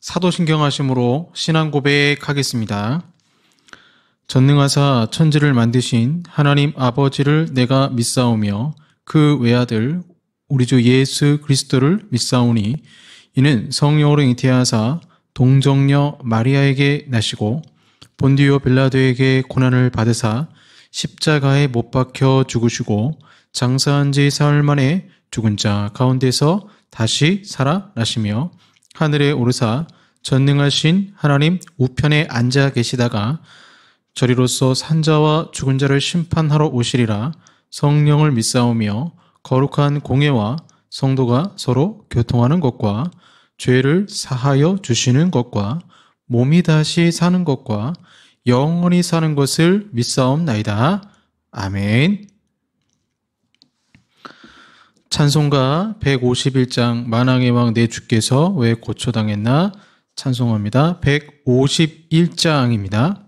사도신경하심으로 신앙 고백하겠습니다. 전능하사 천지를 만드신 하나님 아버지를 내가 믿사오며 그 외아들 우리 주 예수 그리스도를 믿사오니 이는 성령으로 잉태하사 동정녀 마리아에게 나시고 본디오 빌라도에게 고난을 받으사 십자가에 못 박혀 죽으시고 장사한 지 사흘 만에 죽은 자 가운데서 다시 살아나시며 하늘에 오르사 전능하신 하나님 우편에 앉아 계시다가 저리로서 산자와 죽은 자를 심판하러 오시리라. 성령을 믿사오며 거룩한 공예와 성도가 서로 교통하는 것과 죄를 사하여 주시는 것과 몸이 다시 사는 것과 영원히 사는 것을 믿사옵나이다. 아멘. 찬송가 151장 만왕의 왕 내 주께서 왜 고초당했나 찬송합니다. 151장입니다.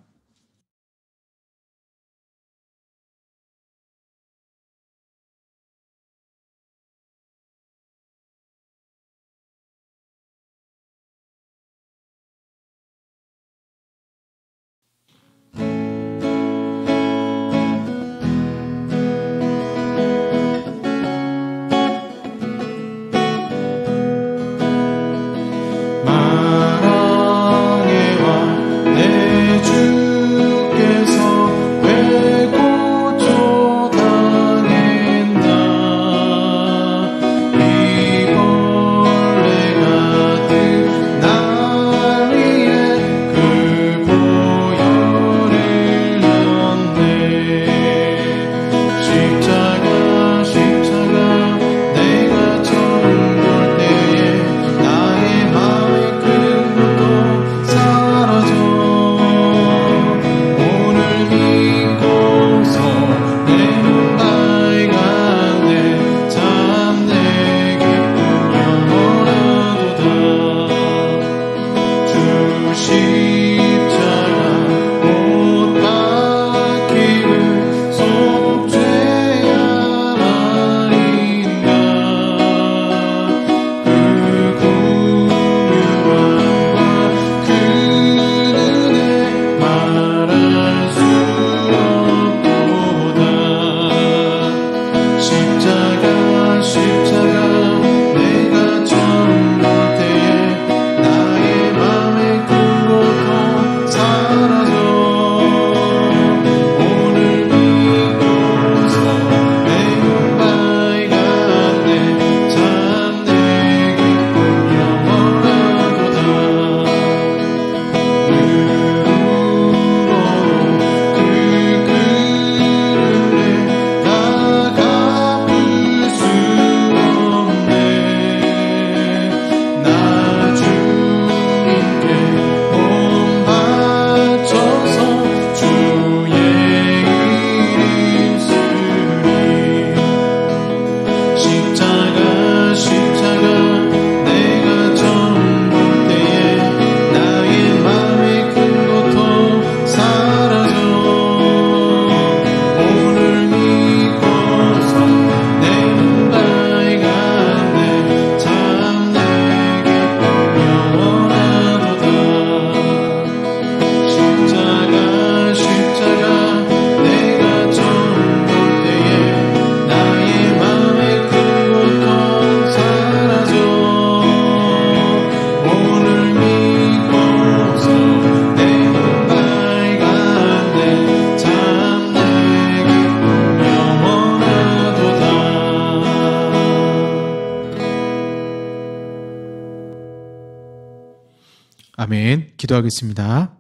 아멘. 기도하겠습니다.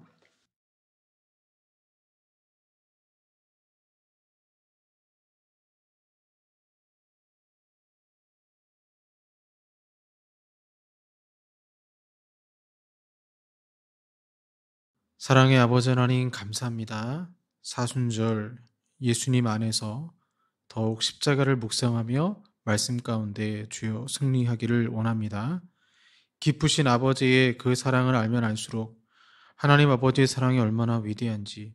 사랑의 아버지 하나님 감사합니다. 사순절 예수님 안에서 더욱 십자가를 묵상하며 말씀 가운데 주여 승리하기를 원합니다. 기쁘신 아버지의 그 사랑을 알면 알수록 하나님 아버지의 사랑이 얼마나 위대한지,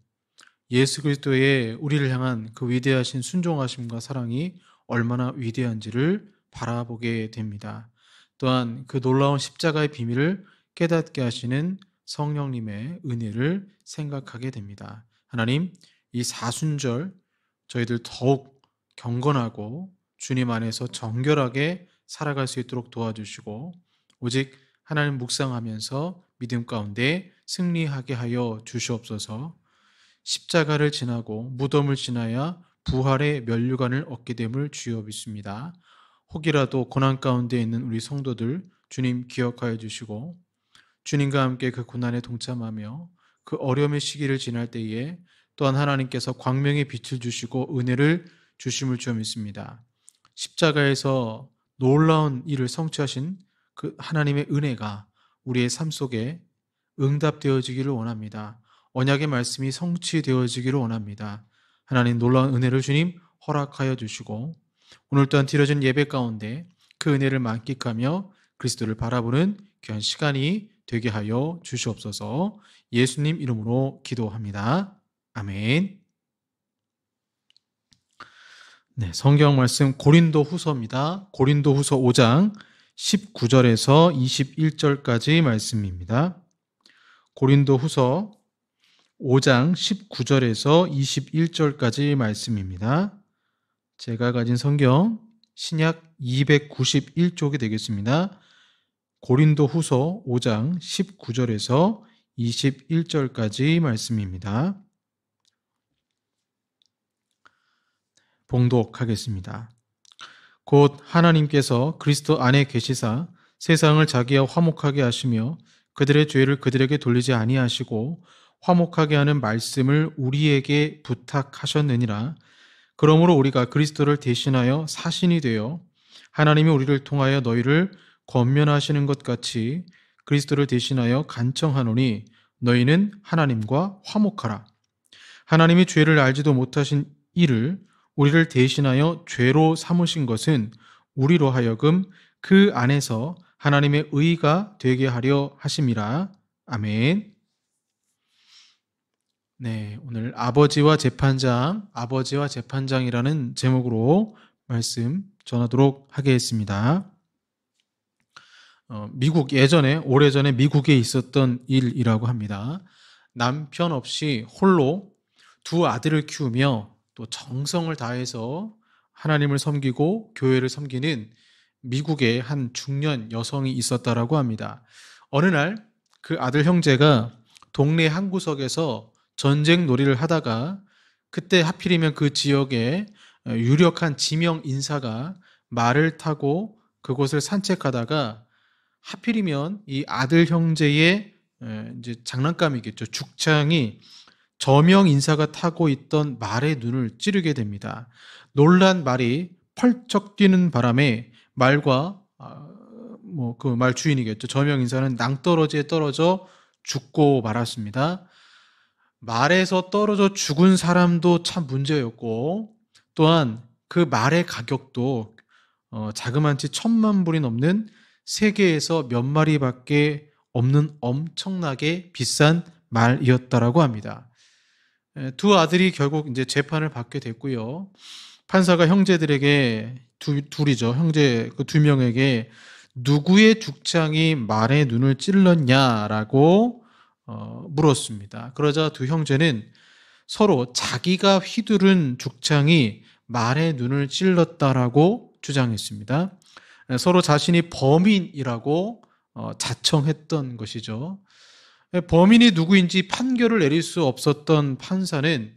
예수 그리스도의 우리를 향한 그 위대하신 순종하심과 사랑이 얼마나 위대한지를 바라보게 됩니다. 또한 그 놀라운 십자가의 비밀을 깨닫게 하시는 성령님의 은혜를 생각하게 됩니다. 하나님, 이 사순절 저희들 더욱 경건하고 주님 안에서 정결하게 살아갈 수 있도록 도와주시고 오직 하나님 묵상하면서 믿음 가운데 승리하게 하여 주시옵소서. 십자가를 지나고 무덤을 지나야 부활의 면류관을 얻게 됨을 주여 믿습니다. 혹이라도 고난 가운데 있는 우리 성도들 주님 기억하여 주시고 주님과 함께 그 고난에 동참하며 그 어려움의 시기를 지날 때에 또한 하나님께서 광명의 빛을 주시고 은혜를 주심을 주어 믿습니다. 십자가에서 놀라운 일을 성취하신 그 하나님의 은혜가 우리의 삶 속에 응답되어지기를 원합니다. 언약의 말씀이 성취되어지기를 원합니다. 하나님 놀라운 은혜를 주님 허락하여 주시고 오늘 또한 드려진 예배 가운데 그 은혜를 만끽하며 그리스도를 바라보는 귀한 시간이 되게 하여 주시옵소서. 예수님 이름으로 기도합니다. 아멘. 네, 성경 말씀 고린도 후서입니다. 고린도 후서 5장 19절에서 21절까지 말씀입니다. 고린도 후서 5장 19절에서 21절까지 말씀입니다. 제가 가진 성경 신약 291쪽이 되겠습니다. 고린도 후서 5장 19절에서 21절까지 말씀입니다. 봉독하겠습니다. 곧 하나님께서 그리스도 안에 계시사 세상을 자기와 화목하게 하시며 그들의 죄를 그들에게 돌리지 아니하시고 화목하게 하는 말씀을 우리에게 부탁하셨느니라. 그러므로 우리가 그리스도를 대신하여 사신이 되어 하나님이 우리를 통하여 너희를 권면하시는 것 같이 그리스도를 대신하여 간청하노니 너희는 하나님과 화목하라. 하나님이 죄를 알지도 못하신 이를 우리를 대신하여 죄로 삼으신 것은 우리로 하여금 그 안에서 하나님의 의가 되게 하려 하심이라. 아멘. 네, 오늘 아버지와 재판장이라는 제목으로 말씀 전하도록 하겠습니다. 오래전에 미국에 있었던 일이라고 합니다. 남편 없이 홀로 두 아들을 키우며 또 정성을 다해서 하나님을 섬기고 교회를 섬기는 미국의 한 중년 여성이 있었다라고 합니다. 어느 날 그 아들 형제가 동네 한 구석에서 전쟁 놀이를 하다가 그때 하필이면 그 지역에 유력한 지명 인사가 말을 타고 그곳을 산책하다가 하필이면 이 아들 형제의 이제 장난감이겠죠. 죽창이 저명 인사가 타고 있던 말의 눈을 찌르게 됩니다. 놀란 말이 펄쩍 뛰는 바람에 말과 그 말 주인이겠죠. 저명 인사는 낭떠러지에 떨어져 죽고 말았습니다. 말에서 떨어져 죽은 사람도 참 문제였고 또한 그 말의 가격도 자그만치 1,000만 불이 넘는 세계에서 몇 마리밖에 없는 엄청나게 비싼 말이었다라고 합니다. 두 아들이 결국 이제 재판을 받게 됐고요. 판사가 형제들에게 둘이죠. 형제 그 두 명에게 누구의 죽창이 말의 눈을 찔렀냐라고 물었습니다. 그러자 두 형제는 서로 자기가 휘두른 죽창이 말의 눈을 찔렀다라고 주장했습니다. 서로 자신이 범인이라고 자청했던 것이죠. 범인이 누구인지 판결을 내릴 수 없었던 판사는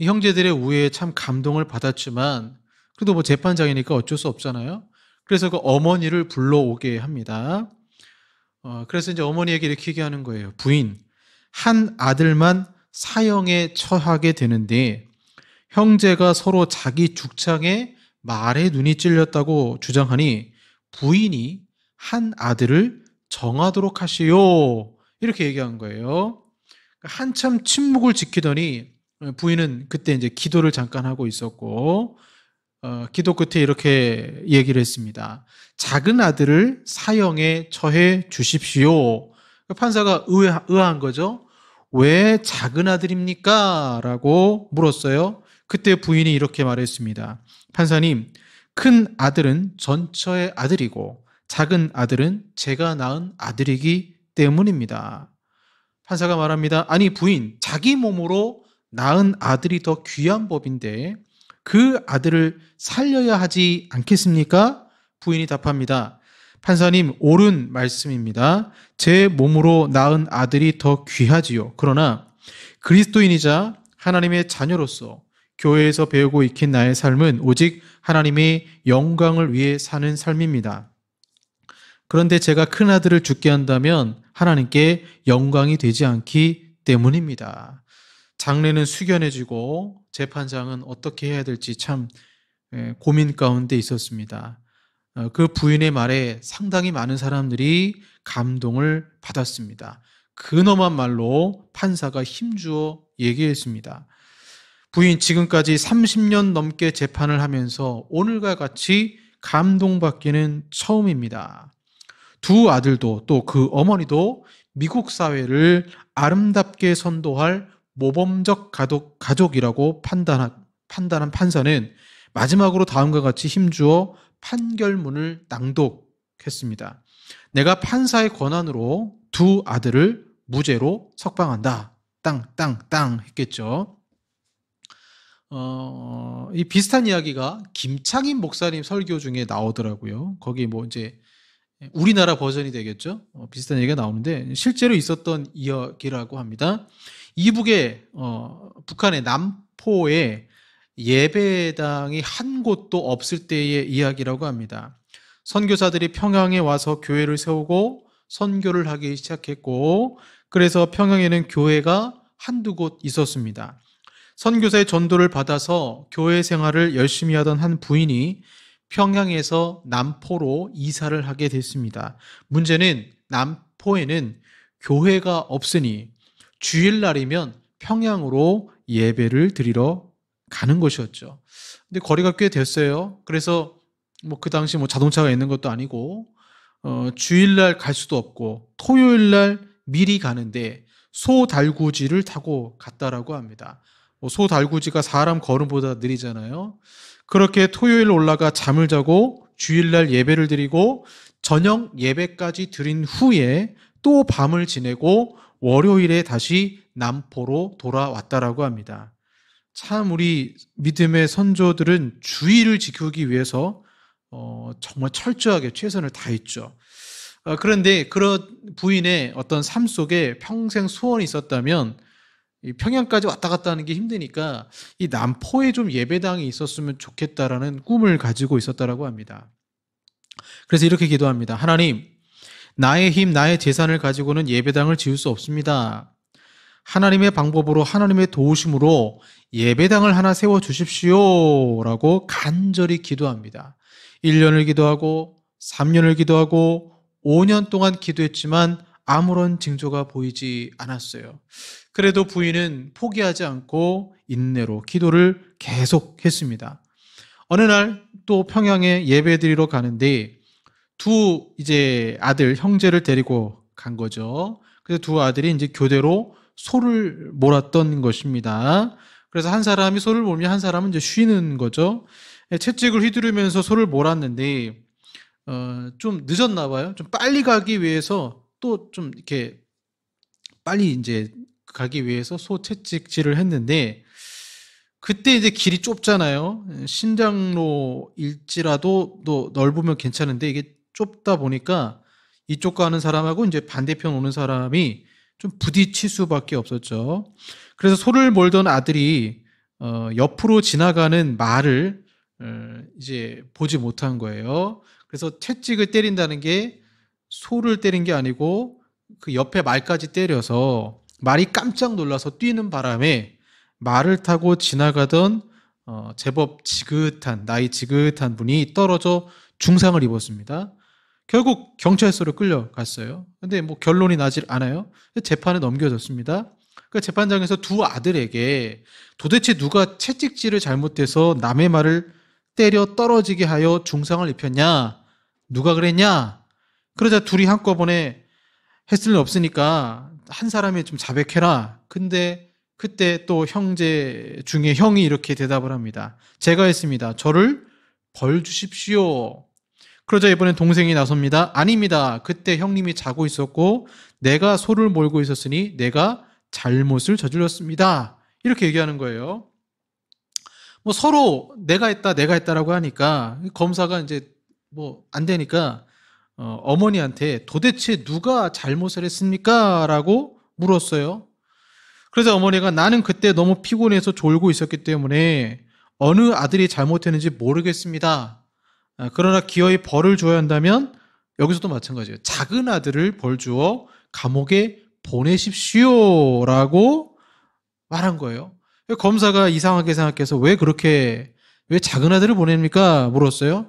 형제들의 우애에 참 감동을 받았지만 그래도 뭐 재판장이니까 어쩔 수 없잖아요. 그래서 그 어머니를 불러오게 합니다. 그래서 이제 어머니에게 이렇게 얘기하는 거예요. 부인, 한 아들만 사형에 처하게 되는데 형제가 서로 자기 죽창에 말의 눈이 찔렸다고 주장하니 부인이 한 아들을 정하도록 하시오. 이렇게 얘기한 거예요. 한참 침묵을 지키더니 부인은 그때 이제 기도를 잠깐 하고 있었고 기도 끝에 이렇게 얘기를 했습니다. 작은 아들을 사형에 처해 주십시오. 판사가 의아한 거죠. 왜 작은 아들입니까? 라고 물었어요. 그때 부인이 이렇게 말했습니다. 판사님, 큰 아들은 전처의 아들이고 작은 아들은 제가 낳은 아들이기 때문입니다. 판사가 말합니다. 아니 부인, 자기 몸으로 낳은 아들이 더 귀한 법인데 그 아들을 살려야 하지 않겠습니까? 부인이 답합니다. 판사님, 옳은 말씀입니다. 제 몸으로 낳은 아들이 더 귀하지요. 그러나 그리스도인이자 하나님의 자녀로서 교회에서 배우고 익힌 나의 삶은 오직 하나님의 영광을 위해 사는 삶입니다. 그런데 제가 큰 아들을 죽게 한다면 하나님께 영광이 되지 않기 때문입니다. 장례는 숙연해지고 재판장은 어떻게 해야 될지 참 고민 가운데 있었습니다. 그 부인의 말에 상당히 많은 사람들이 감동을 받았습니다. 근엄한 말로 판사가 힘주어 얘기했습니다. 부인, 지금까지 30년 넘게 재판을 하면서 오늘과 같이 감동받기는 처음입니다. 두 아들도 또 그 어머니도 미국 사회를 아름답게 선도할 모범적 가족이라고 판단한 판사는 마지막으로 다음과 같이 힘주어 판결문을 낭독했습니다. 내가 판사의 권한으로 두 아들을 무죄로 석방한다. 땅 했겠죠. 이 비슷한 이야기가 김창인 목사님 설교 중에 나오더라고요. 거기 뭐 이제 우리나라 버전이 되겠죠. 비슷한 얘기가 나오는데 실제로 있었던 이야기라고 합니다. 이북에 북한의 남포에 예배당이 한 곳도 없을 때의 이야기라고 합니다. 선교사들이 평양에 와서 교회를 세우고 선교를 하기 시작했고, 그래서 평양에는 교회가 한두 곳 있었습니다. 선교사의 전도를 받아서 교회 생활을 열심히 하던 한 부인이 평양에서 남포로 이사를 하게 됐습니다. 문제는 남포에는 교회가 없으니 주일날이면 평양으로 예배를 드리러 가는 것이었죠. 근데 거리가 꽤 됐어요. 그래서 뭐 그 당시 뭐 자동차가 있는 것도 아니고 주일날 갈 수도 없고 토요일날 미리 가는데 소달구지를 타고 갔다라고 합니다. 소달구지가 사람 걸음보다 느리잖아요. 그렇게 토요일 올라가 잠을 자고 주일날 예배를 드리고 저녁 예배까지 드린 후에 또 밤을 지내고 월요일에 다시 남포로 돌아왔다라고 합니다. 참 우리 믿음의 선조들은 주의를 지키기 위해서 정말 철저하게 최선을 다했죠. 그런데 그런 부인의 어떤 삶 속에 평생 소원이 있었다면 이 평양까지 왔다 갔다 하는 게 힘드니까 이 남포에 좀 예배당이 있었으면 좋겠다라는 꿈을 가지고 있었다라고 합니다. 그래서 이렇게 기도합니다. 하나님, 나의 힘, 나의 재산을 가지고는 예배당을 지을 수 없습니다. 하나님의 방법으로, 하나님의 도우심으로 예배당을 하나 세워주십시오 라고 간절히 기도합니다. 1년을 기도하고 3년을 기도하고 5년 동안 기도했지만 아무런 징조가 보이지 않았어요. 그래도 부인은 포기하지 않고 인내로 기도를 계속했습니다. 어느 날 또 평양에 예배드리러 가는데 두 이제 아들, 형제를 데리고 간 거죠. 그래서 두 아들이 이제 교대로 소를 몰았던 것입니다. 그래서 한 사람이 소를 몰면 한 사람은 이제 쉬는 거죠. 채찍을 휘두르면서 소를 몰았는데 좀 늦었나 봐요. 좀 빨리 가기 위해서 또 좀 이렇게 빨리 이제 가기 위해서 소 채찍질을 했는데 그때 이제 길이 좁잖아요. 신장로일지라도 또 넓으면 괜찮은데 이게 좁다 보니까 이쪽 가는 사람하고 이제 반대편 오는 사람이 좀 부딪힐 수밖에 없었죠. 그래서 소를 몰던 아들이 옆으로 지나가는 말을 이제 보지 못한 거예요. 그래서 채찍을 때린다는 게 소를 때린 게 아니고 그 옆에 말까지 때려서 말이 깜짝 놀라서 뛰는 바람에 말을 타고 지나가던 제법 나이 지긋한 분이 떨어져 중상을 입었습니다. 결국 경찰서로 끌려갔어요. 근데 뭐 결론이 나질 않아요. 재판에 넘겨졌습니다. 그 재판장에서 두 아들에게 도대체 누가 채찍질을 잘못해서 남의 말을 때려 떨어지게 하여 중상을 입혔냐? 누가 그랬냐? 그러자 둘이 한꺼번에 했을 일 없으니까 한 사람이 좀 자백해라. 근데 그때 또 형제 중에 형이 이렇게 대답을 합니다. 제가 했습니다. 저를 벌 주십시오. 그러자 이번엔 동생이 나섭니다. 아닙니다. 그때 형님이 자고 있었고 내가 소를 몰고 있었으니 내가 잘못을 저질렀습니다. 이렇게 얘기하는 거예요. 뭐 서로 내가 했다라고 하니까 검사가 이제 뭐 안 되니까 어머니한테 도대체 누가 잘못을 했습니까? 라고 물었어요. 그래서 어머니가 나는 그때 너무 피곤해서 졸고 있었기 때문에 어느 아들이 잘못했는지 모르겠습니다. 그러나 기어이 벌을 줘야 한다면 여기서도 마찬가지예요. 작은 아들을 벌 주어 감옥에 보내십시오 라고 말한 거예요. 검사가 이상하게 생각해서 왜 작은 아들을 보냅니까? 물었어요.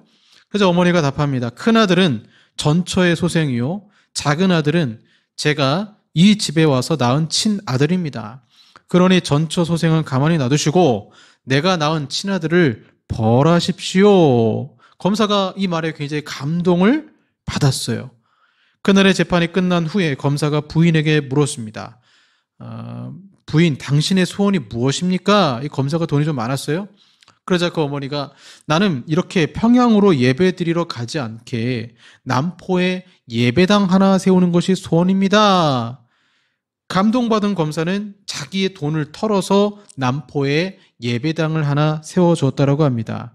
그래서 어머니가 답합니다. 큰 아들은 전처의 소생이요. 작은 아들은 제가 이 집에 와서 낳은 친아들입니다. 그러니 전처 소생은 가만히 놔두시고 내가 낳은 친아들을 벌하십시오. 검사가 이 말에 굉장히 감동을 받았어요. 그날의 재판이 끝난 후에 검사가 부인에게 물었습니다. 부인, 당신의 소원이 무엇입니까? 이 검사가 돈이 좀 많았어요. 그러자 그 어머니가 나는 이렇게 평양으로 예배 드리러 가지 않게 남포에 예배당 하나 세우는 것이 소원입니다. 감동받은 검사는 자기의 돈을 털어서 남포에 예배당을 하나 세워줬다고 합니다.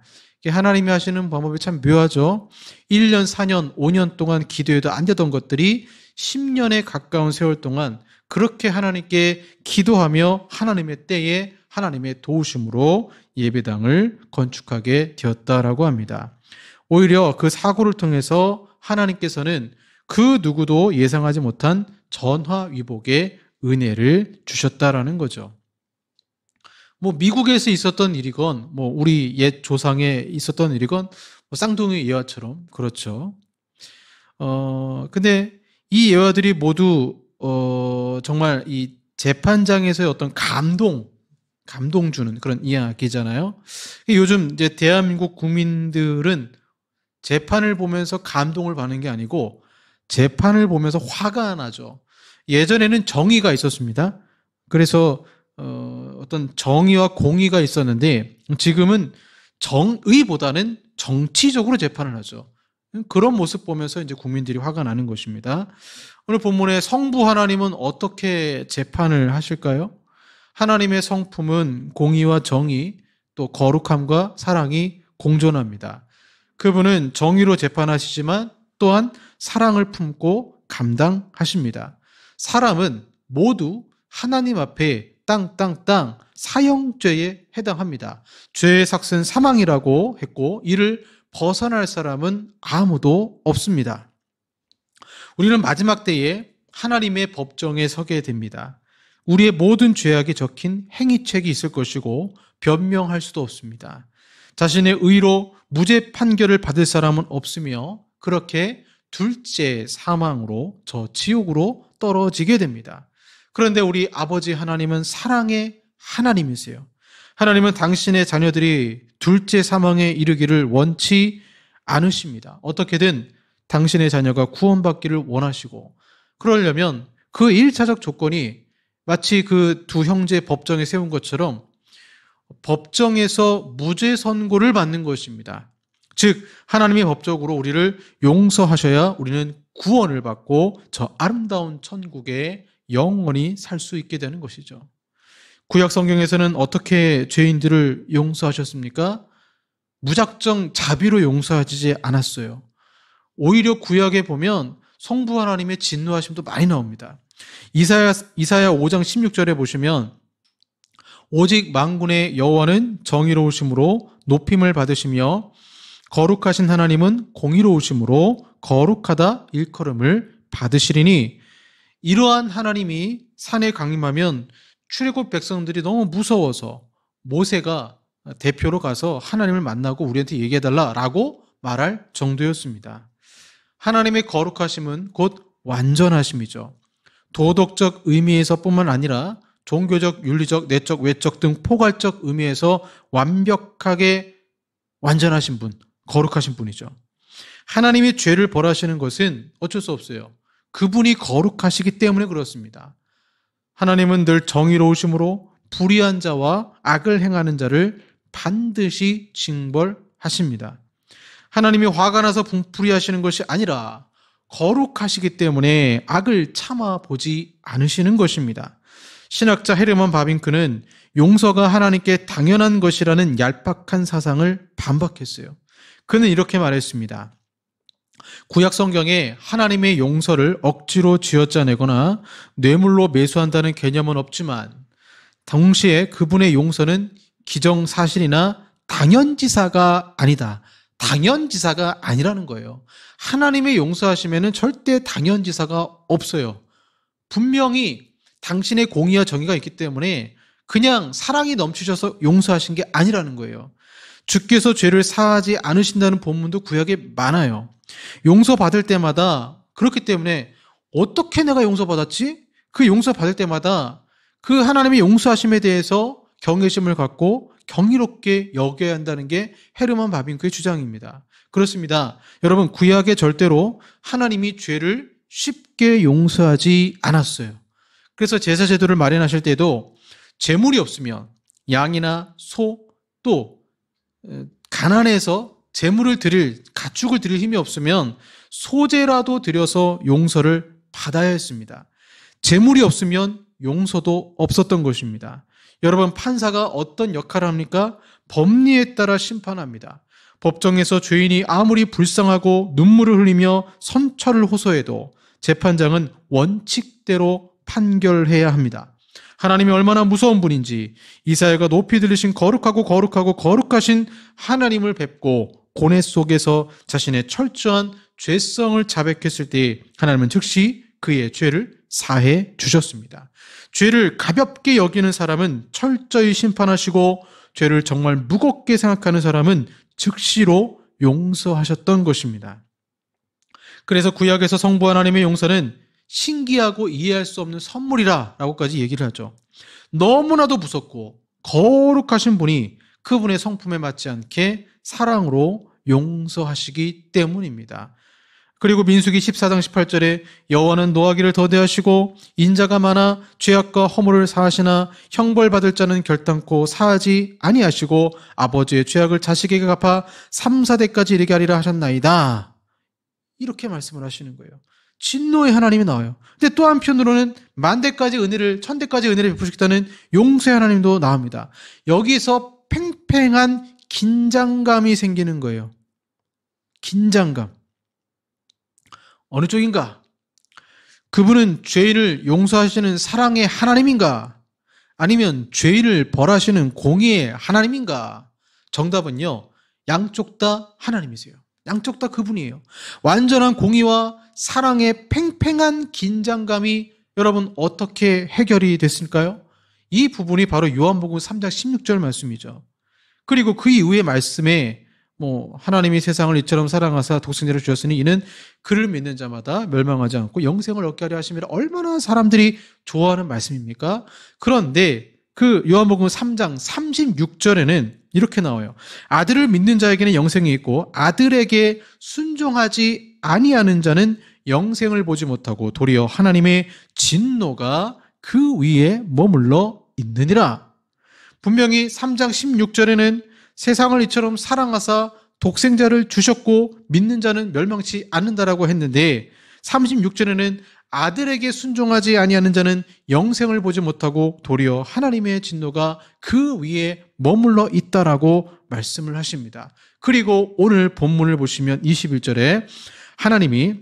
하나님이 하시는 방법이 참 묘하죠. 1년, 4년, 5년 동안 기도해도 안 되던 것들이 10년에 가까운 세월 동안 그렇게 하나님께 기도하며 하나님의 때에 하나님의 도우심으로 예배당을 건축하게 되었다라고 합니다. 오히려 그 사고를 통해서 하나님께서는 그 누구도 예상하지 못한 전화위복의 은혜를 주셨다라는 거죠. 뭐 미국에서 있었던 일이건 뭐 우리 옛 조상에 있었던 일이건 뭐 쌍둥이 예화처럼 그렇죠. 근데 이 예화들이 모두 정말 이 재판장에서의 어떤 감동 주는 그런 이야기잖아요. 요즘 이제 대한민국 국민들은 재판을 보면서 감동을 받는 게 아니고 재판을 보면서 화가 나죠. 예전에는 정의가 있었습니다. 그래서 어떤 정의와 공의가 있었는데 지금은 정의보다는 정치적으로 재판을 하죠. 그런 모습 보면서 이제 국민들이 화가 나는 것입니다. 오늘 본문의 성부 하나님은 어떻게 재판을 하실까요? 하나님의 성품은 공의와 정의, 또 거룩함과 사랑이 공존합니다. 그분은 정의로 재판하시지만 또한 사랑을 품고 감당하십니다. 사람은 모두 하나님 앞에 땅 사형죄에 해당합니다. 죄의 삭은 사망이라고 했고 이를 벗어날 사람은 아무도 없습니다. 우리는 마지막 때에 하나님의 법정에 서게 됩니다. 우리의 모든 죄악이 적힌 행위책이 있을 것이고 변명할 수도 없습니다. 자신의 의로 무죄 판결을 받을 사람은 없으며 그렇게 둘째 사망으로 저 지옥으로 떨어지게 됩니다. 그런데 우리 아버지 하나님은 사랑의 하나님이세요. 하나님은 당신의 자녀들이 둘째 사망에 이르기를 원치 않으십니다. 어떻게든 당신의 자녀가 구원받기를 원하시고 그러려면 그 1차적 조건이 마치 그 두 형제 법정에 세운 것처럼 법정에서 무죄 선고를 받는 것입니다. 즉 하나님이 법적으로 우리를 용서하셔야 우리는 구원을 받고 저 아름다운 천국에 영원히 살 수 있게 되는 것이죠. 구약 성경에서는 어떻게 죄인들을 용서하셨습니까? 무작정 자비로 용서하지 않았어요. 오히려 구약에 보면 성부 하나님의 진노하심도 많이 나옵니다. 이사야 5장 16절에 보시면 오직 만군의 여호와는 정의로우심으로 높임을 받으시며 거룩하신 하나님은 공의로우심으로 거룩하다 일컬음을 받으시리니 이러한 하나님이 산에 강림하면 출애굽 백성들이 너무 무서워서 모세가 대표로 가서 하나님을 만나고 우리한테 얘기해달라라고 말할 정도였습니다. 하나님의 거룩하심은 곧 완전하심이죠. 도덕적 의미에서뿐만 아니라 종교적, 윤리적, 내적, 외적 등 포괄적 의미에서 완벽하게 완전하신 분, 거룩하신 분이죠. 하나님이 죄를 벌하시는 것은 어쩔 수 없어요. 그분이 거룩하시기 때문에 그렇습니다. 하나님은 늘 정의로우심으로 불의한 자와 악을 행하는 자를 반드시 징벌하십니다. 하나님이 화가 나서 분풀이 하시는 것이 아니라 거룩하시기 때문에 악을 참아 보지 않으시는 것입니다. 신학자 헤르만 바빙크는 용서가 하나님께 당연한 것이라는 얄팍한 사상을 반박했어요. 그는 이렇게 말했습니다. 구약 성경에 하나님의 용서를 억지로 쥐어짜내거나 뇌물로 매수한다는 개념은 없지만 동시에 그분의 용서는 기정사실이나 당연지사가 아니다. 당연지사가 아니라는 거예요. 하나님의 용서하시면은 절대 당연지사가 없어요. 분명히 당신의 공의와 정의가 있기 때문에 그냥 사랑이 넘치셔서 용서하신 게 아니라는 거예요. 주께서 죄를 사하지 않으신다는 본문도 구약에 많아요. 용서받을 때마다 그렇기 때문에 어떻게 내가 용서받았지? 그 용서받을 때마다 그 하나님의 용서하심에 대해서 경외심을 갖고 경이롭게 여겨야 한다는 게 헤르만 바빙크의 주장입니다. 그렇습니다. 여러분, 구약에 절대로 하나님이 죄를 쉽게 용서하지 않았어요. 그래서 제사 제도를 마련하실 때도 제물이 없으면 양이나 소, 또 가난해서 제물을 드릴, 가축을 드릴 힘이 없으면 소제라도 드려서 용서를 받아야 했습니다. 제물이 없으면 용서도 없었던 것입니다. 여러분, 판사가 어떤 역할을 합니까? 법리에 따라 심판합니다. 법정에서 죄인이 아무리 불쌍하고 눈물을 흘리며 선처를 호소해도 재판장은 원칙대로 판결해야 합니다. 하나님이 얼마나 무서운 분인지 이사야가 높이 들리신 거룩하신 하나님을 뵙고 고뇌 속에서 자신의 철저한 죄성을 자백했을 때 하나님은 즉시 그의 죄를 사해 주셨습니다. 죄를 가볍게 여기는 사람은 철저히 심판하시고 죄를 정말 무겁게 생각하는 사람은 즉시로 용서하셨던 것입니다. 그래서 구약에서 성부 하나님의 용서는 신기하고 이해할 수 없는 선물이라 라고까지 얘기를 하죠. 너무나도 무섭고 거룩하신 분이 그분의 성품에 맞지 않게 사랑으로 용서하시기 때문입니다. 그리고 민수기 14장 18절에 여호와는 노하기를 더디하시고 인자가 많아 죄악과 허물을 사하시나 형벌받을 자는 결단코 사하지 아니하시고 아버지의 죄악을 자식에게 갚아 3, 4대까지 이르게 하리라 하셨나이다. 이렇게 말씀을 하시는 거예요. 진노의 하나님이 나와요. 근데 또 한편으로는 만대까지 은혜를, 천대까지 은혜를 베푸시겠다는 용서의 하나님도 나옵니다. 여기서 팽팽한 긴장감이 생기는 거예요. 긴장감. 어느 쪽인가? 그분은 죄인을 용서하시는 사랑의 하나님인가? 아니면 죄인을 벌하시는 공의의 하나님인가? 정답은요, 양쪽 다 하나님이세요. 양쪽 다 그분이에요. 완전한 공의와 사랑의 팽팽한 긴장감이 여러분 어떻게 해결이 됐을까요? 이 부분이 바로 요한복음 3장 16절 말씀이죠. 그리고 그 이후의 말씀에 하나님이 세상을 이처럼 사랑하사 독생자를 주셨으니 이는 그를 믿는 자마다 멸망하지 않고 영생을 얻게 하려 하심이라. 얼마나 사람들이 좋아하는 말씀입니까? 그런데 그 요한복음 3장 36절에는 이렇게 나와요. 아들을 믿는 자에게는 영생이 있고 아들에게 순종하지 아니하는 자는 영생을 보지 못하고 도리어 하나님의 진노가 그 위에 머물러 있느니라. 분명히 3장 16절에는 세상을 이처럼 사랑하사 독생자를 주셨고 믿는 자는 멸망치 않는다라고 했는데 36절에는 아들에게 순종하지 아니하는 자는 영생을 보지 못하고 도리어 하나님의 진노가 그 위에 머물러 있다라고 말씀을 하십니다. 그리고 오늘 본문을 보시면 21절에 하나님이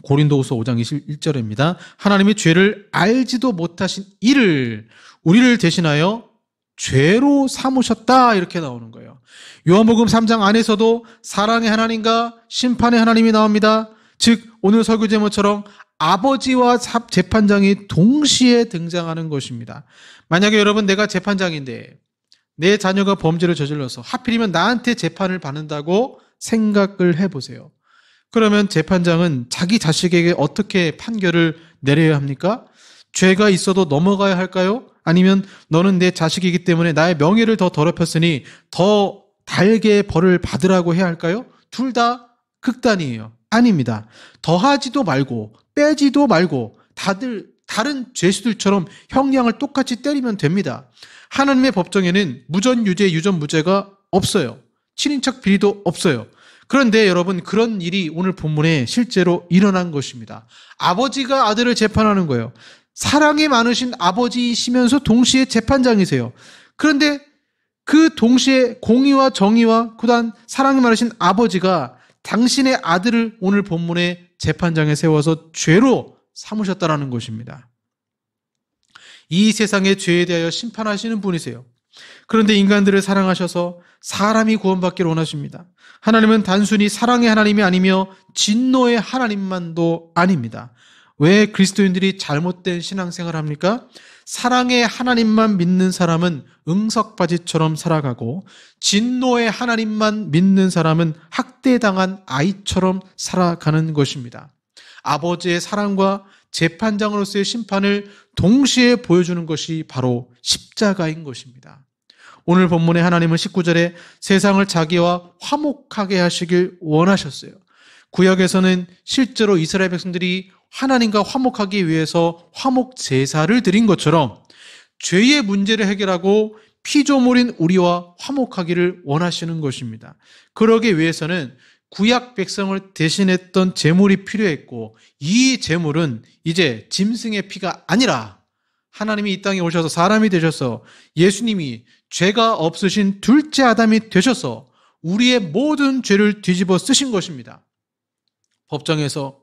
고린도후서 5장 21절입니다. 하나님이 죄를 알지도 못하신 이를 우리를 대신하여 죄로 삼으셨다, 이렇게 나오는 거예요. 요한복음 3장 안에서도 사랑의 하나님과 심판의 하나님이 나옵니다. 즉 오늘 설교 제목처럼 아버지와 재판장이 동시에 등장하는 것입니다. 만약에 여러분, 내가 재판장인데 내 자녀가 범죄를 저질러서 하필이면 나한테 재판을 받는다고 생각을 해보세요. 그러면 재판장은 자기 자식에게 어떻게 판결을 내려야 합니까? 죄가 있어도 넘어가야 할까요? 아니면 너는 내 자식이기 때문에 나의 명예를 더 더럽혔으니 더 달게 벌을 받으라고 해야 할까요? 둘 다 극단이에요. 아닙니다. 더하지도 말고 빼지도 말고 다른 죄수들처럼 형량을 똑같이 때리면 됩니다. 하나님의 법정에는 무전유죄, 유전무죄가 없어요. 친인척 비리도 없어요. 그런데 여러분, 그런 일이 오늘 본문에 실제로 일어난 것입니다. 아버지가 아들을 재판하는 거예요. 사랑이 많으신 아버지이시면서 동시에 재판장이세요. 그런데 그 동시에 공의와 정의와 그다음 사랑이 많으신 아버지가 당신의 아들을 오늘 본문의 재판장에 세워서 죄로 삼으셨다라는 것입니다. 이 세상의 죄에 대하여 심판하시는 분이세요. 그런데 인간들을 사랑하셔서 사람이 구원받기를 원하십니다. 하나님은 단순히 사랑의 하나님이 아니며 진노의 하나님만도 아닙니다. 왜 그리스도인들이 잘못된 신앙생활을 합니까? 사랑의 하나님만 믿는 사람은 응석바지처럼 살아가고 진노의 하나님만 믿는 사람은 학대당한 아이처럼 살아가는 것입니다. 아버지의 사랑과 재판장으로서의 심판을 동시에 보여주는 것이 바로 십자가인 것입니다. 오늘 본문의 하나님은 19절에 세상을 자기와 화목하게 하시길 원하셨어요. 구약에서는 실제로 이스라엘 백성들이 하나님과 화목하기 위해서 화목 제사를 드린 것처럼 죄의 문제를 해결하고 피조물인 우리와 화목하기를 원하시는 것입니다. 그러기 위해서는 구약 백성을 대신했던 제물이 필요했고, 이 제물은 이제 짐승의 피가 아니라 하나님이 이 땅에 오셔서 사람이 되셔서 예수님이 죄가 없으신 둘째 아담이 되셔서 우리의 모든 죄를 뒤집어 쓰신 것입니다. 법정에서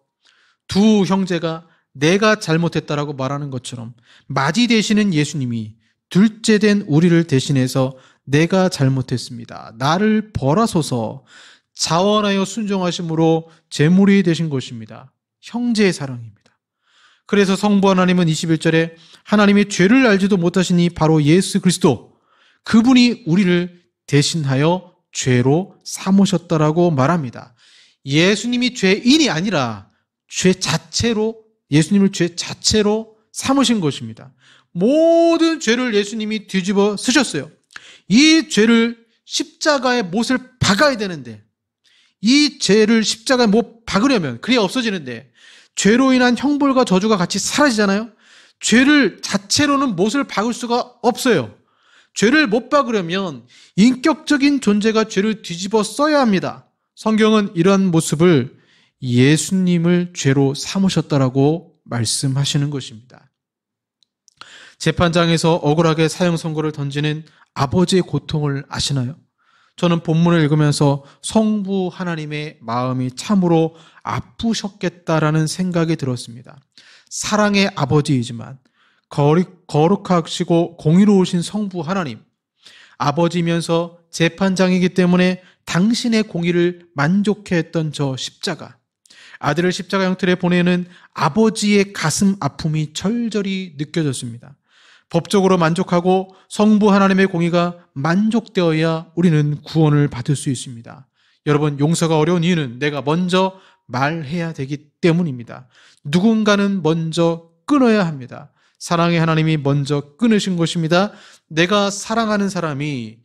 두 형제가 내가 잘못했다라고 말하는 것처럼 맞이 되시는 예수님이 둘째 된 우리를 대신해서 내가 잘못했습니다, 나를 벌하소서 자원하여 순종하심으로 제물이 되신 것입니다. 형제의 사랑입니다. 그래서 성부 하나님은 21절에 하나님이 죄를 알지도 못하시니 바로 예수 그리스도, 그분이 우리를 대신하여 죄로 삼으셨다라고 말합니다. 예수님이 죄인이 아니라 죄 자체로, 예수님을 죄 자체로 삼으신 것입니다. 모든 죄를 예수님이 뒤집어 쓰셨어요. 이 죄를 십자가에 못을 박아야 되는데, 이 죄를 십자가에 못 박으려면, 그래야 없어지는데, 죄로 인한 형벌과 저주가 같이 사라지잖아요. 죄를 자체로는 못을 박을 수가 없어요. 죄를 못 박으려면 인격적인 존재가 죄를 뒤집어 써야 합니다. 성경은 이러한 모습을 예수님을 죄로 삼으셨다라고 말씀하시는 것입니다. 재판장에서 억울하게 사형 선고를 던지는 아버지의 고통을 아시나요? 저는 본문을 읽으면서 성부 하나님의 마음이 참으로 아프셨겠다라는 생각이 들었습니다. 사랑의 아버지이지만 거룩하시고 공의로우신 성부 하나님, 아버지면서 재판장이기 때문에 당신의 공의를 만족해 했던 저 십자가, 아들을 십자가 형틀에 보내는 아버지의 가슴 아픔이 절절히 느껴졌습니다. 법적으로 만족하고 성부 하나님의 공의가 만족되어야 우리는 구원을 받을 수 있습니다. 여러분, 용서가 어려운 이유는 내가 먼저 말해야 되기 때문입니다. 누군가는 먼저 끊어야 합니다. 사랑의 하나님이 먼저 끊으신 것입니다. 내가 사랑하는 사람이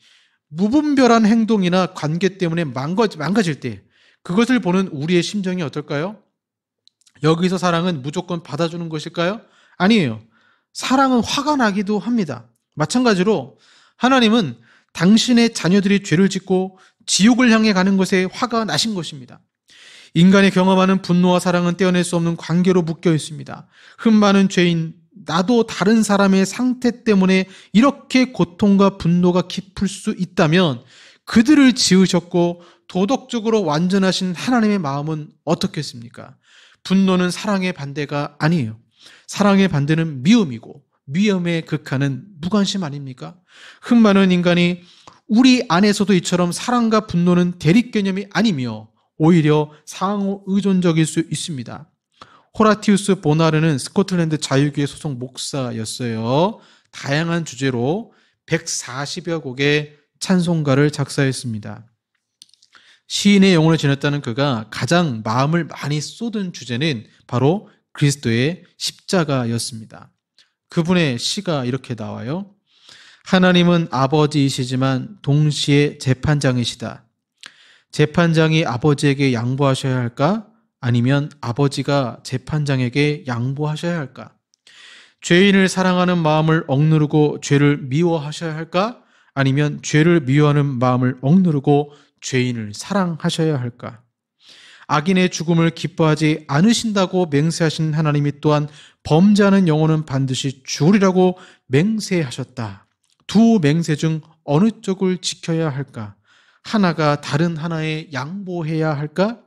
무분별한 행동이나 관계 때문에 망가질 때 그것을 보는 우리의 심정이 어떨까요? 여기서 사랑은 무조건 받아주는 것일까요? 아니에요. 사랑은 화가 나기도 합니다. 마찬가지로 하나님은 당신의 자녀들이 죄를 짓고 지옥을 향해 가는 것에 화가 나신 것입니다. 인간이 경험하는 분노와 사랑은 떼어낼 수 없는 관계로 묶여 있습니다. 흠 많은 죄인 나도 다른 사람의 상태 때문에 이렇게 고통과 분노가 깊을 수 있다면 그들을 지으셨고 도덕적으로 완전하신 하나님의 마음은 어떻겠습니까? 분노는 사랑의 반대가 아니에요. 사랑의 반대는 미움이고 미움의 극한은 무관심 아닙니까? 흠 많은 인간이 우리 안에서도 이처럼 사랑과 분노는 대립 개념이 아니며 오히려 상호 의존적일 수 있습니다. 호라티우스 보나르는 스코틀랜드 자유교회 소속 목사였어요. 다양한 주제로 140여 곡의 찬송가를 작사했습니다. 시인의 영혼을 지녔다는 그가 가장 마음을 많이 쏟은 주제는 바로 그리스도의 십자가였습니다. 그분의 시가 이렇게 나와요. 하나님은 아버지이시지만 동시에 재판장이시다. 재판장이 아버지에게 양보하셔야 할까? 아니면 아버지가 재판장에게 양보하셔야 할까? 죄인을 사랑하는 마음을 억누르고 죄를 미워하셔야 할까? 아니면 죄를 미워하는 마음을 억누르고 죄인을 사랑하셔야 할까? 악인의 죽음을 기뻐하지 않으신다고 맹세하신 하나님이 또한 범죄하는 영혼은 반드시 죽으리라고 맹세하셨다. 두 맹세 중 어느 쪽을 지켜야 할까? 하나가 다른 하나에 양보해야 할까?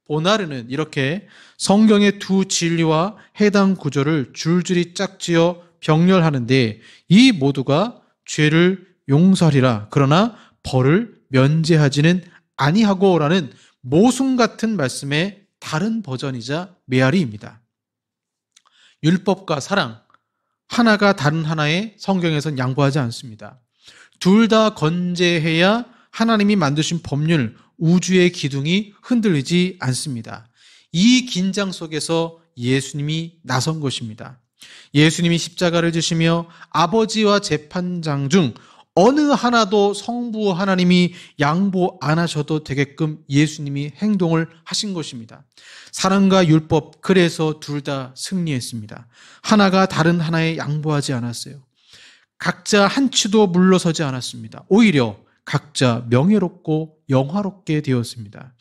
보나르는 이렇게 성경의 두 진리와 해당 구절을 줄줄이 짝지어 병렬하는데, 이 모두가 죄를 용서하리라 그러나 벌을 면제하지는 아니하고라는 모순 같은 말씀의 다른 버전이자 메아리입니다. 율법과 사랑, 하나가 다른 하나에 성경에선 양보하지 않습니다. 둘 다 건재해야 하나님이 만드신 법률, 우주의 기둥이 흔들리지 않습니다. 이 긴장 속에서 예수님이 나선 것입니다. 예수님이 십자가를 지시며 아버지와 재판장 중 어느 하나도 성부 하나님이 양보 안 하셔도 되게끔 예수님이 행동을 하신 것입니다. 사랑과 율법, 그래서 둘 다 승리했습니다. 하나가 다른 하나에 양보하지 않았어요. 각자 한치도 물러서지 않았습니다. 오히려 각자 명예롭고 영화롭게 되었습니다.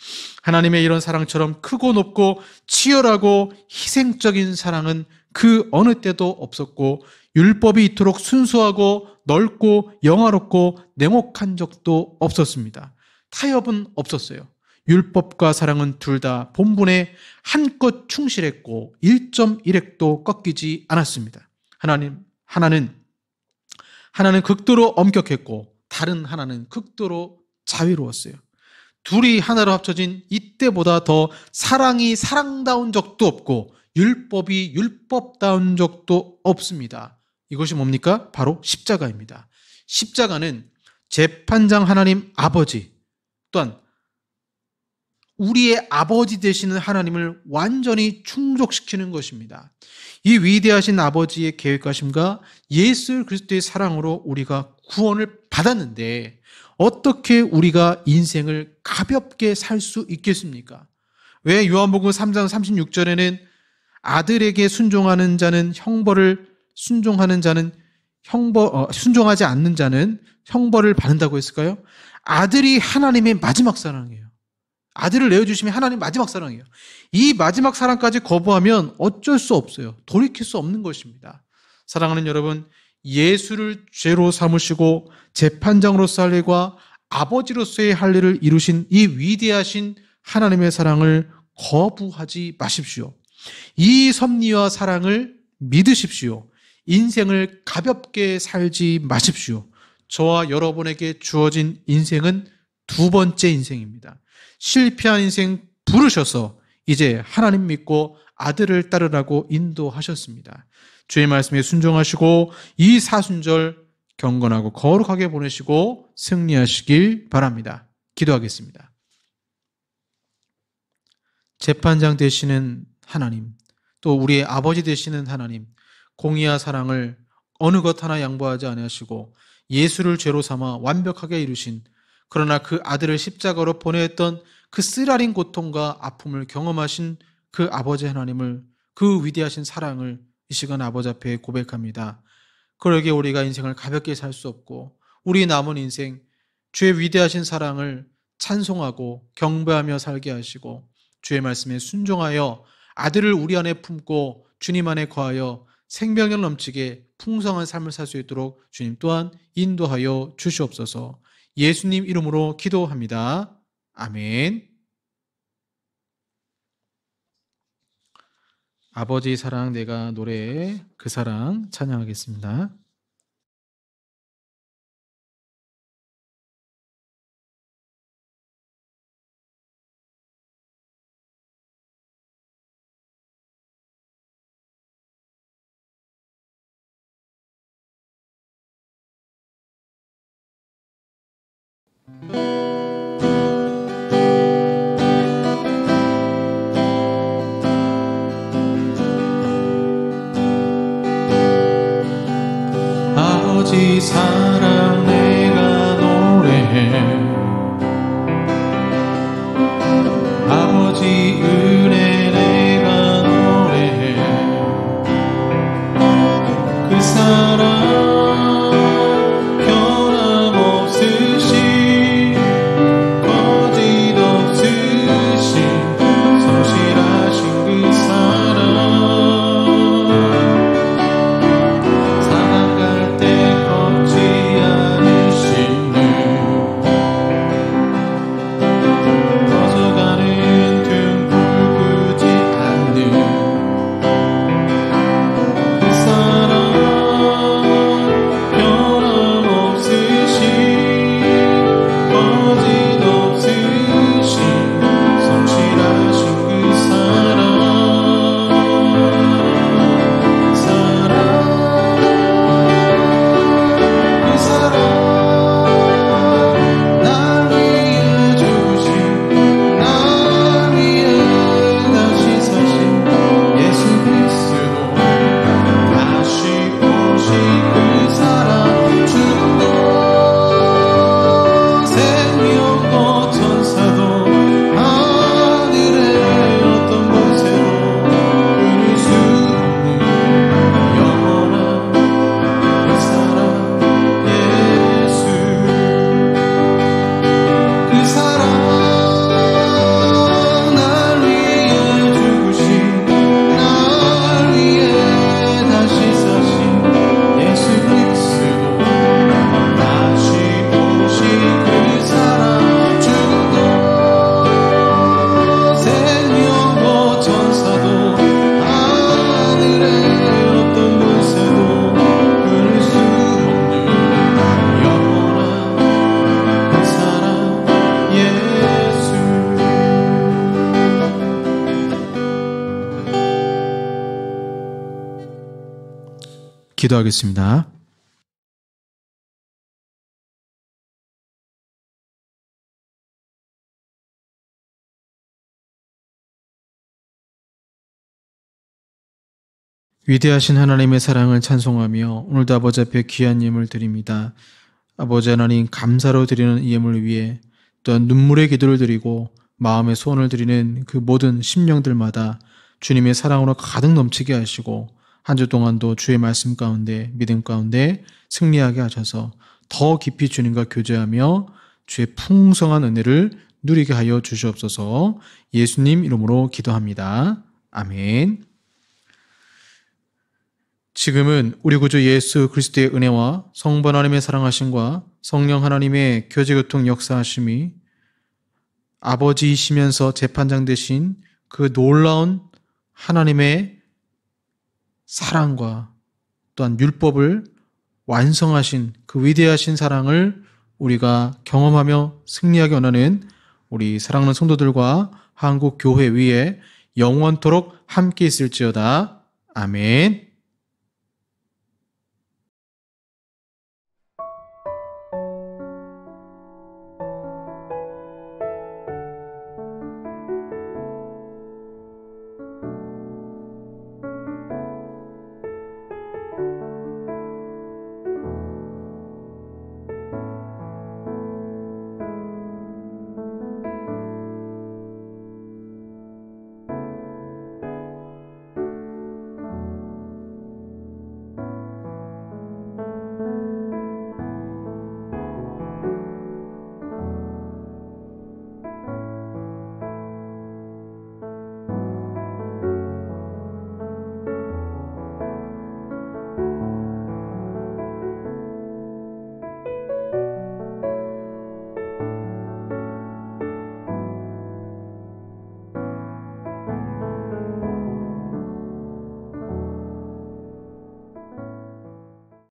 하나님의 이런 사랑처럼 크고 높고 치열하고 희생적인 사랑은 그 어느 때도 없었고, 율법이 이토록 순수하고 넓고 영화롭고 냉혹한 적도 없었습니다. 타협은 없었어요. 율법과 사랑은 둘 다 본분에 한껏 충실했고 1.1핵도 꺾이지 않았습니다. 하나는 극도로 엄격했고 다른 하나는 극도로 자유로웠어요. 둘이 하나로 합쳐진 이때보다 더 사랑이 사랑다운 적도 없고 율법이 율법다운 적도 없습니다. 이것이 뭡니까? 바로 십자가입니다. 십자가는 재판장 하나님 아버지, 또한 우리의 아버지 되시는 하나님을 완전히 충족시키는 것입니다. 이 위대하신 아버지의 계획하심과 예수 그리스도의 사랑으로 우리가 구원을 받았는데 어떻게 우리가 인생을 가볍게 살 수 있겠습니까? 왜 요한복음 3장 36절에는 아들에게 순종하는 자는 형벌을, 순종하지 않는 자는 형벌을 받는다고 했을까요? 아들이 하나님의 마지막 사랑이에요. 아들을 내어주시면 하나님 마지막 사랑이에요. 이 마지막 사랑까지 거부하면 어쩔 수 없어요. 돌이킬 수 없는 것입니다. 사랑하는 여러분, 예수를 죄로 삼으시고 재판장으로서 할 일과 아버지로서의 할 일을 이루신 이 위대하신 하나님의 사랑을 거부하지 마십시오. 이 섭리와 사랑을 믿으십시오. 인생을 가볍게 살지 마십시오. 저와 여러분에게 주어진 인생은 두 번째 인생입니다. 실패한 인생 부르셔서 이제 하나님 믿고 아들을 따르라고 인도하셨습니다. 주의 말씀에 순종하시고 이 사순절 경건하고 거룩하게 보내시고 승리하시길 바랍니다. 기도하겠습니다. 재판장 되시는 하나님, 또 우리의 아버지 되시는 하나님, 공의와 사랑을 어느 것 하나 양보하지 아니하시고 예수를 죄로 삼아 완벽하게 이루신, 그러나 그 아들을 십자가로 보내었던 그 쓰라린 고통과 아픔을 경험하신 그 아버지 하나님을, 그 위대하신 사랑을 이 시간 아버지 앞에 고백합니다. 그러기에 우리가 인생을 가볍게 살 수 없고 우리 남은 인생 주의 위대하신 사랑을 찬송하고 경배하며 살게 하시고 주의 말씀에 순종하여 아들을 우리 안에 품고 주님 안에 거하여 생명력 넘치게 풍성한 삶을 살 수 있도록 주님 또한 인도하여 주시옵소서. 예수님 이름으로 기도합니다. 아멘. 아버지 사랑 내가 노래에 그 사랑 찬양하겠습니다. 아버지 사랑 내가 노래해, 아버지 은혜 내가 노래해, 그 사랑 변함없으시 기도하겠습니다. 위대하신 하나님의 사랑을 찬송하며 오늘도 아버지 앞에 귀한 예물 드립니다. 아버지 하나님, 감사로 드리는 이 예물을 위해 또한 눈물의 기도를 드리고 마음의 소원을 드리는 그 모든 심령들마다 주님의 사랑으로 가득 넘치게 하시고 한 주 동안도 주의 말씀 가운데 믿음 가운데 승리하게 하셔서 더 깊이 주님과 교제하며 주의 풍성한 은혜를 누리게 하여 주시옵소서. 예수님 이름으로 기도합니다. 아멘. 지금은 우리 구주 예수 그리스도의 은혜와 성부 하나님의 사랑하심과 성령 하나님의 교제교통 역사하심이 아버지이시면서 재판장 되신 그 놀라운 하나님의 사랑과 또한 율법을 완성하신 그 위대하신 사랑을 우리가 경험하며 승리하기 원하는 우리 사랑하는 성도들과 한국 교회 위에 영원토록 함께 있을지어다. 아멘.